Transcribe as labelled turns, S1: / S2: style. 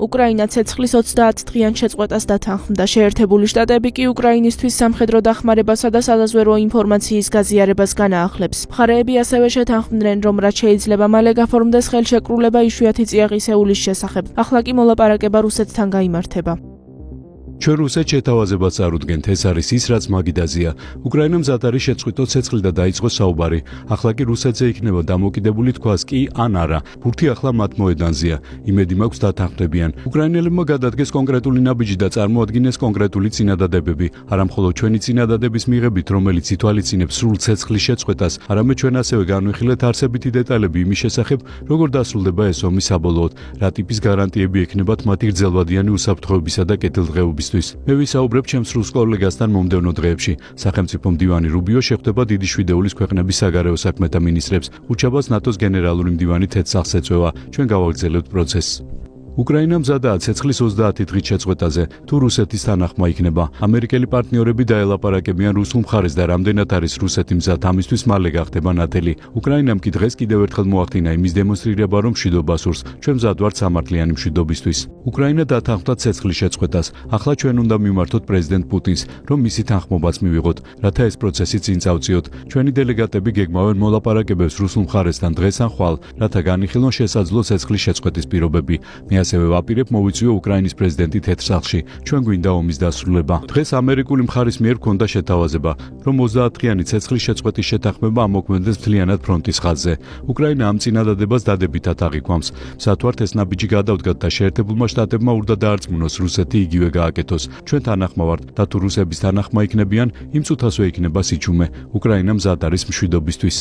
S1: უკრაინა ცეცხლის 30 დღიან შეწყვეტას დათანხმდა. შეერთებული შტატები კი უკრაინისთვის სამხედრო დახმარებასა და საზაზვერო ინფორმაციის გაზიარებას განაახლებს. მხარეები ასევე შეთანხმდნენ, რომ რაც შეიძლება მალე გაფორმდეს ხელშეკრულება იშვიათი წიაღისეულის შესახებ. ახლა კი მოლაპარაკება რუსეთთან გაიმართება.
S2: ჩვენ რუსეთს შეთავაზებას წარუდგენთ, ეს არის ის, რაც მაგიდაზია. უკრაინა მზად არის შეწყვიტოს ცეცხლი და დაიწყოს საუბარი. ახლა კი რუსეთზე იქნება დამოკიდებული თქვას კი ან არა. ბურთი ახლა მათ მოედანზეა. იმედი მაქვს დათანხმდებიან. უკრაინელებმა გადადგეს კონკრეტული ნაბიჯი და წარმოადგინეს კონკრეტული წინადადებები. არა მხოლოდ ჩვენი წინადადების მიღებით, რომელიც ითვალისწინებს სრულ ცეცხლის შეწყვეტას, არამედ ჩვენ ასევე განვიხილეთ არსებითი დეტალები იმის შესახებ, როგორ დასრულდება ეს ომი საბოლოოდ, რა ტიპის გარანტიები ექნებათ მათი გრძელვადიანი უსაფრთხოებისა და კეთილდღეობის. მე ვისაუბრებ ჩემს რუს კოლეგასთან მომდევნო დღეებში. სახელმწიფო მდივანი რუბიო შეხვდება დიდი შვიდეულის ქვეყნების საგარეო საქმეთა მინისტრებს. უჩაბას ნატოს გენერალური მდივანი თეთრ სახლს ეწვევა. ჩვენ გავაგრძელებთ პროცესს. უკრაინა მზადაა ცეცხლის 30 დღით შეწყვეტაზე, თუ რუსეთის თანახმა იქნება. ამერიკელი პარტნიორები დაელაპარაკებიან რუსულ მხარეს და რამდენად არის რუსეთი მზად ამისთვის მალე გახდება ნათელი. უკრაინამ კი დღეს კიდევ ერთხელ მოახდინა იმის დემონსტრირება, რომ მშვიდობა სურს. ჩვენ მზად ვართ სამართლიანი მშვიდობისთვის. უკრაინა დათანხმდა ცეცხლის შეწყვეტას. ახლა ჩვენ უნდა მივმართოთ პრეზიდენტ პუტინს, რომ მისი თანხმობაც მივიღოთ, რათა ეს პროცესი წინ წავწიოთ. ჩვენი დელეგატები გეგმავენ მოლაპარაკებებს რუსულ მხარესთან დღეს ან ხვალ, რათა განიხილონ შესაძლო ცეცხლის შეწყვეტის პირობები. ასევე ვაპირებ მოვიწვიო უკრაინის პრეზიდენტი თეთრ სახლში. ჩვენ გვინდა ომის დასრულება. დღეს ამერიკული მხარის მიერ ჰქონდა შეთავაზება, რომ 30 დღიანი ცეცხლის შეწყვეტის შეთანხმება ამოქმედდეს მთლიანად ფრონტის ხაზზე. უკრაინა ამ წინადადებას დადებითად აღიქვამს. მზად ვართ ეს ნაბიჯი გადავდგათ და შეერთებულმა შტატებმა უნდა დაარწმუნოს რუსეთი იგივე გააკეთოს. ჩვენ თანახმა ვართ და თუ რუსების თანახმა იქნებიან, იმ წუთასვე იქნება სიჩუმე. უკრაინა მზად არის მშვიდობისთვის.